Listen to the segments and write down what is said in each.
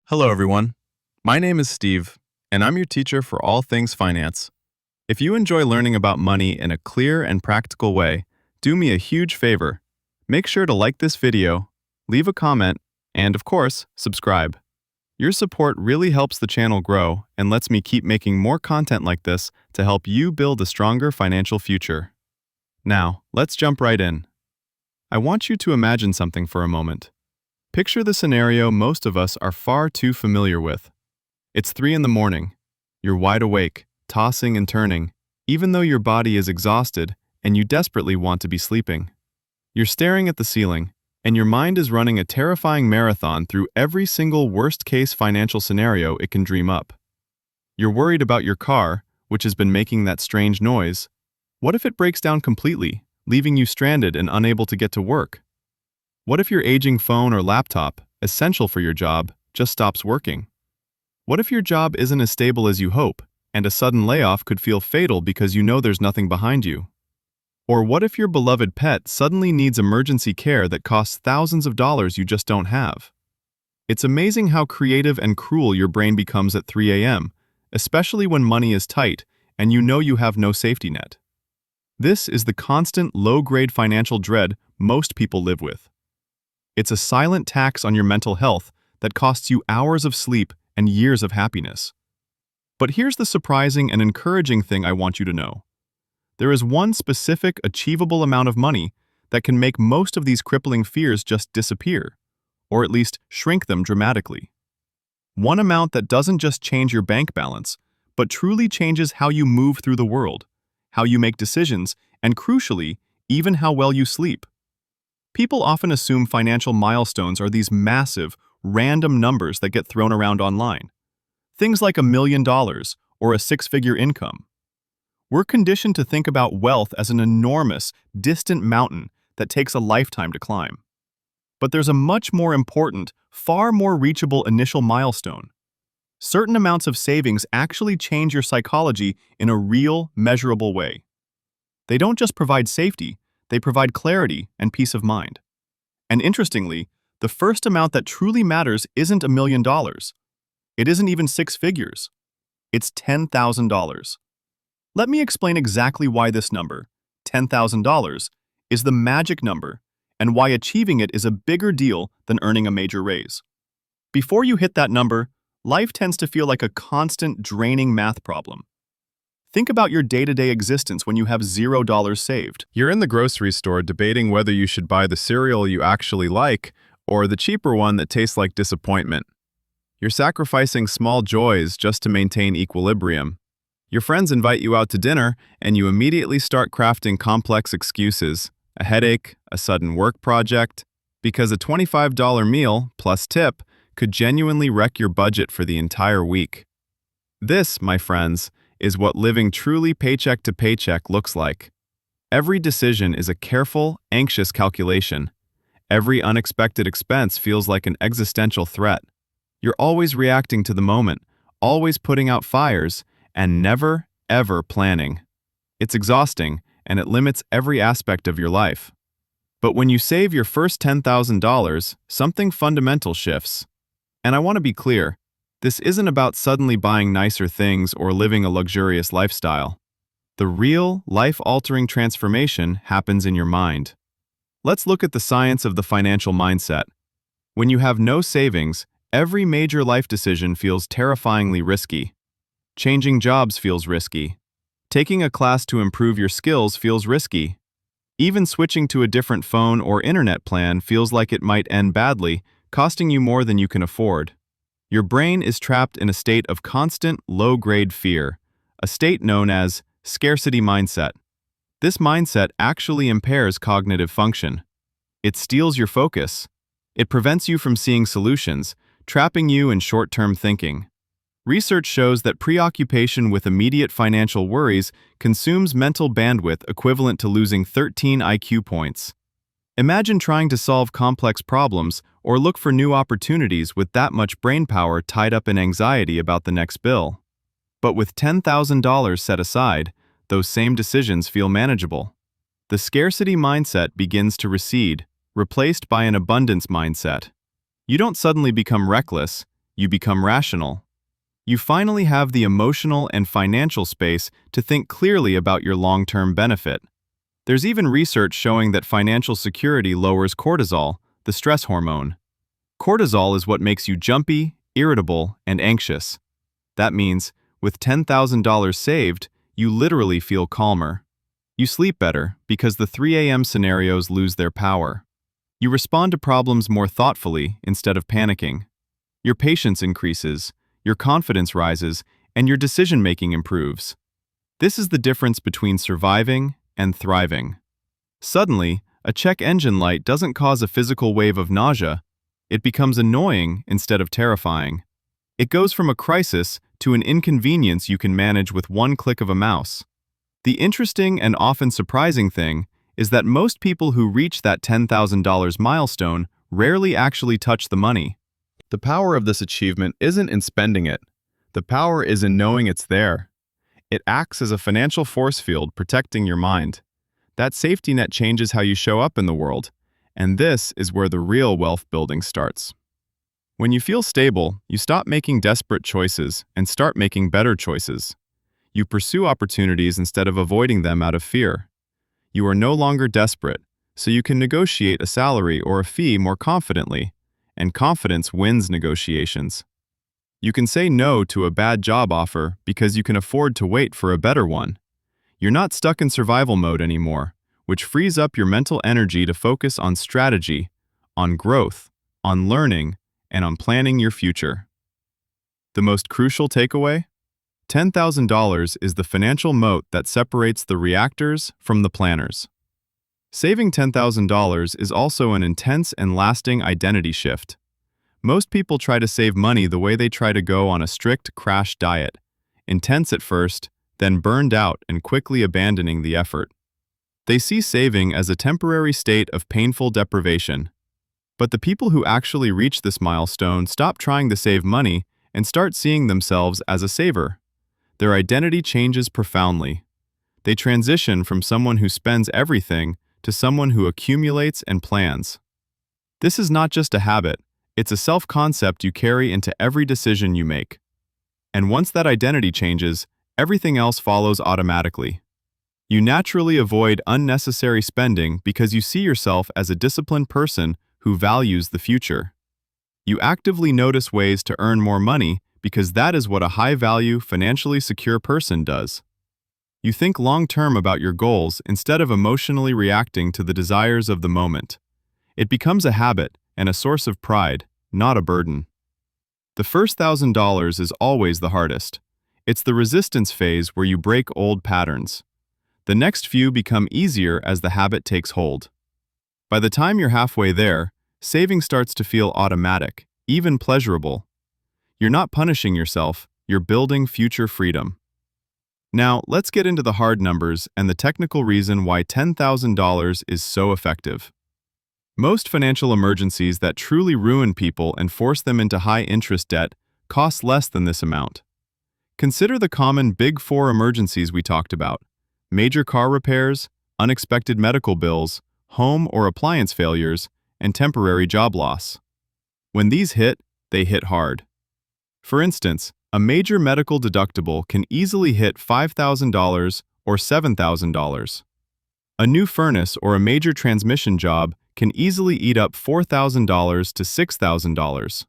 Hello, everyone. My name is Steve, and I'm your teacher for all things finance. If you enjoy learning about money in a clear and practical way, do me a huge favor. Make sure to like this video, leave a comment, and of course, subscribe. Your support really helps the channel grow and lets me keep making more content like this to help you build a stronger financial future. Now, let's jump right in. I want you to imagine something for a moment. Picture the scenario most of us are far too familiar with. It's 3 in the morning. You're wide awake, tossing and turning, even though your body is exhausted and you desperately want to be sleeping. You're staring at the ceiling, and your mind is running a terrifying marathon through every single worst-case financial scenario it can dream up. You're worried about your car, which has been making that strange noise. What if it breaks down completely, leaving you stranded and unable to get to work? What if your aging phone or laptop, essential for your job, just stops working? What if your job isn't as stable as you hope, and a sudden layoff could feel fatal because you know there's nothing behind you? Or what if your beloved pet suddenly needs emergency care that costs thousands of dollars you just don't have? It's amazing how creative and cruel your brain becomes at 3 a.m., especially when money is tight and you know you have no safety net. This is the constant low-grade financial dread most people live with. It's a silent tax on your mental health that costs you hours of sleep and years of happiness. But here's the surprising and encouraging thing I want you to know. There is one specific, achievable amount of money that can make most of these crippling fears just disappear, or at least shrink them dramatically. One amount that doesn't just change your bank balance, but truly changes how you move through the world, how you make decisions, and crucially, even how well you sleep. People often assume financial milestones are these massive, random numbers that get thrown around online. Things like $1 million or a six-figure income. We're conditioned to think about wealth as an enormous, distant mountain that takes a lifetime to climb. But there's a much more important, far more reachable initial milestone. Certain amounts of savings actually change your psychology in a real, measurable way. They don't just provide safety, they provide clarity and peace of mind. And interestingly, the first amount that truly matters isn't $1 million. It isn't even six figures. It's $10,000. Let me explain exactly why this number, $10,000, is the magic number and why achieving it is a bigger deal than earning a major raise. Before you hit that number, life tends to feel like a constant, draining math problem. Think about your day-to-day existence when you have $0 saved. You're in the grocery store debating whether you should buy the cereal you actually like or the cheaper one that tastes like disappointment. You're sacrificing small joys just to maintain equilibrium. Your friends invite you out to dinner, and you immediately start crafting complex excuses, a headache, a sudden work project, because a $25 meal plus tip could genuinely wreck your budget for the entire week. This, my friends, is what living truly paycheck to paycheck looks like. Every decision is a careful, anxious calculation. Every unexpected expense feels like an existential threat. You're always reacting to the moment, always putting out fires, and never, ever planning. It's exhausting, and it limits every aspect of your life. But when you save your first $10,000, something fundamental shifts. And I want to be clear, this isn't about suddenly buying nicer things or living a luxurious lifestyle. The real, life-altering transformation happens in your mind. Let's look at the science of the financial mindset. When you have no savings, every major life decision feels terrifyingly risky. Changing jobs feels risky. Taking a class to improve your skills feels risky. Even switching to a different phone or internet plan feels like it might end badly, costing you more than you can afford. Your brain is trapped in a state of constant, low-grade fear, a state known as scarcity mindset. This mindset actually impairs cognitive function. It steals your focus. It prevents you from seeing solutions, trapping you in short-term thinking. Research shows that preoccupation with immediate financial worries consumes mental bandwidth equivalent to losing 13 IQ points. Imagine trying to solve complex problems or look for new opportunities with that much brain power tied up in anxiety about the next bill. But with $10,000 set aside, those same decisions feel manageable. The scarcity mindset begins to recede, replaced by an abundance mindset. You don't suddenly become reckless, You become rational. You finally have the emotional and financial space to think clearly about your long-term benefit. There's even research showing that financial security lowers cortisol, the stress hormone. Cortisol is what makes you jumpy, irritable, and anxious. That means, with $10,000 saved, you literally feel calmer. You sleep better because the 3 a.m. scenarios lose their power. You respond to problems more thoughtfully instead of panicking. Your patience increases, your confidence rises, and your decision-making improves. This is the difference between surviving and thriving. Suddenly, a check engine light doesn't cause a physical wave of nausea. It becomes annoying instead of terrifying. It goes from a crisis to an inconvenience you can manage with one click of a mouse. The interesting and often surprising thing is that most people who reach that $10,000 milestone rarely actually touch the money. The power of this achievement isn't in spending it. The power is in knowing it's there. It acts as a financial force field protecting your mind. That safety net changes how you show up in the world, and this is where the real wealth building starts. When you feel stable, you stop making desperate choices and start making better choices. You pursue opportunities instead of avoiding them out of fear. You are no longer desperate, so you can negotiate a salary or a fee more confidently, and confidence wins negotiations. You can say no to a bad job offer because you can afford to wait for a better one. You're not stuck in survival mode anymore, which frees up your mental energy to focus on strategy, on growth, on learning, and on planning your future. The most crucial takeaway? $10,000 is the financial moat that separates the reactors from the planners. Saving $10,000 is also an intense and lasting identity shift. Most people try to save money the way they try to go on a strict crash diet, intense at first, then burned out and quickly abandoning the effort. They see saving as a temporary state of painful deprivation. But the people who actually reach this milestone stop trying to save money and start seeing themselves as a saver. Their identity changes profoundly. They transition from someone who spends everything to someone who accumulates and plans. This is not just a habit, it's a self-concept you carry into every decision you make. And once that identity changes, everything else follows automatically. You naturally avoid unnecessary spending because you see yourself as a disciplined person who values the future. You actively notice ways to earn more money because that is what a high-value, financially secure person does. You think long-term about your goals instead of emotionally reacting to the desires of the moment. It becomes a habit and a source of pride, not a burden. The first $1,000 is always the hardest. It's the resistance phase where you break old patterns. The next few become easier as the habit takes hold. By the time you're halfway there, saving starts to feel automatic, even pleasurable. You're not punishing yourself, you're building future freedom. Now, let's get into the hard numbers and the technical reason why $10,000 is so effective. Most financial emergencies that truly ruin people and force them into high-interest debt cost less than this amount. Consider the common Big Four emergencies we talked about: major car repairs, unexpected medical bills, home or appliance failures, and temporary job loss. When these hit, they hit hard. For instance, a major medical deductible can easily hit $5,000 or $7,000. A new furnace or a major transmission job can easily eat up $4,000 to $6,000.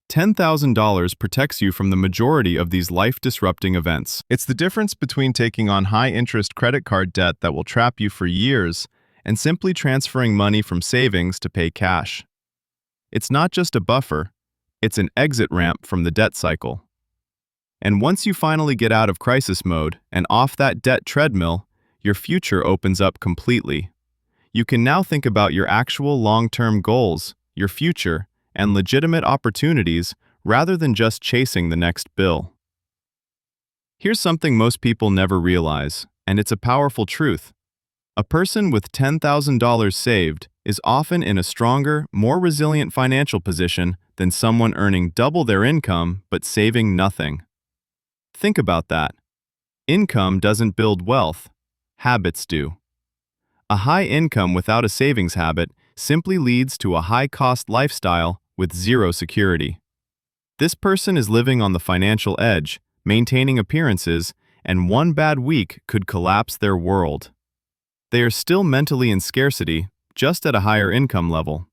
$10,000 protects you from the majority of these life-disrupting events. It's the difference between taking on high-interest credit card debt that will trap you for years and simply transferring money from savings to pay cash. It's not just a buffer, it's an exit ramp from the debt cycle. And once you finally get out of crisis mode and off that debt treadmill, your future opens up completely. You can now think about your actual long-term goals, your future, and legitimate opportunities rather than just chasing the next bill. Here's something most people never realize, and it's a powerful truth. A person with $10,000 saved is often in a stronger, more resilient financial position than someone earning double their income but saving nothing. Think about that. Income doesn't build wealth, habits do. A high income without a savings habit simply leads to a high-cost lifestyle with zero security. This person is living on the financial edge, maintaining appearances, and one bad week could collapse their world. They are still mentally in scarcity, just at a higher income level.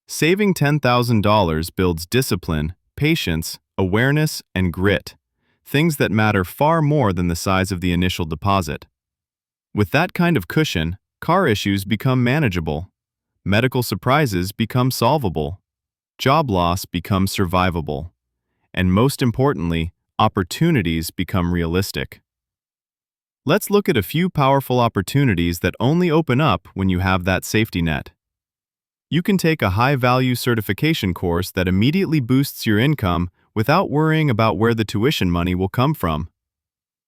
Saving $10,000 builds discipline, patience, awareness, and grit, things that matter far more than the size of the initial deposit. With that kind of cushion, car issues become manageable, medical surprises become solvable, job loss becomes survivable, and most importantly, opportunities become realistic. Let's look at a few powerful opportunities that only open up when you have that safety net. You can take a high-value certification course that immediately boosts your income without worrying about where the tuition money will come from.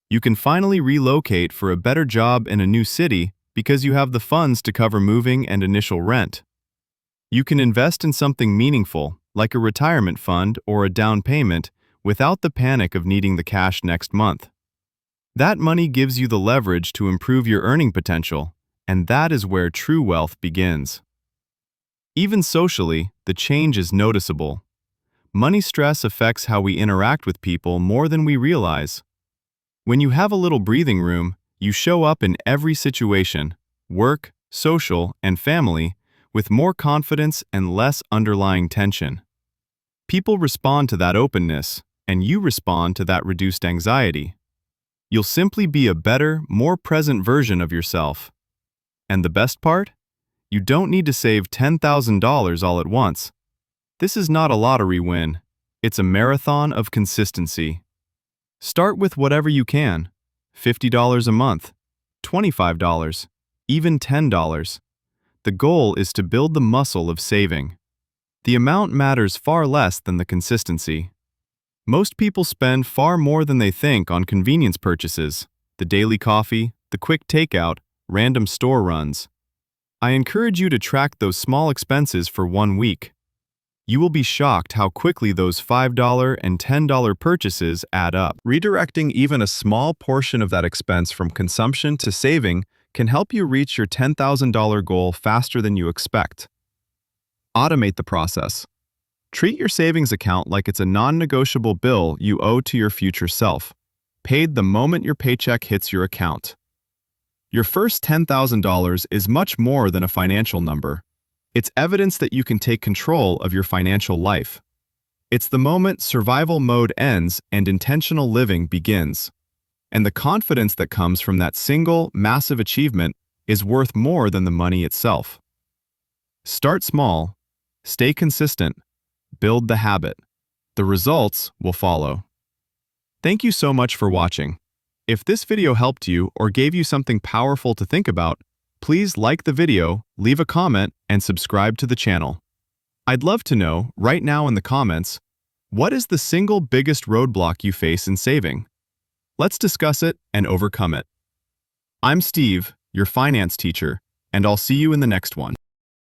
You can finally relocate for a better job in a new city because you have the funds to cover moving and initial rent. You can invest in something meaningful, like a retirement fund or a down payment, without the panic of needing the cash next month. That money gives you the leverage to improve your earning potential, and that is where true wealth begins. Even socially, the change is noticeable. Money stress affects how we interact with people more than we realize. When you have a little breathing room, you show up in every situation, work, social, and family, with more confidence and less underlying tension. People respond to that openness, and you respond to that reduced anxiety. You'll simply be a better, more present version of yourself. And the best part? You don't need to save $10,000 all at once. This is not a lottery win. It's a marathon of consistency. Start with whatever you can. $50 a month, $25, even $10. The goal is to build the muscle of saving. The amount matters far less than the consistency. Most people spend far more than they think on convenience purchases, the daily coffee, the quick takeout, random store runs. I encourage you to track those small expenses for 1 week. You will be shocked how quickly those $5 and $10 purchases add up. Redirecting even a small portion of that expense from consumption to saving can help you reach your $10,000 goal faster than you expect. Automate the process. Treat your savings account like it's a non-negotiable bill you owe to your future self, paid the moment your paycheck hits your account. Your first $10,000 is much more than a financial number. It's evidence that you can take control of your financial life. It's the moment survival mode ends and intentional living begins. And the confidence that comes from that single, massive achievement is worth more than the money itself. Start small, stay consistent, build the habit. The results will follow. Thank you so much for watching. If this video helped you or gave you something powerful to think about, please like the video, leave a comment, and subscribe to the channel. I'd love to know, right now in the comments, what is the single biggest roadblock you face in saving? Let's discuss it and overcome it. I'm Steve, your finance teacher, and I'll see you in the next one.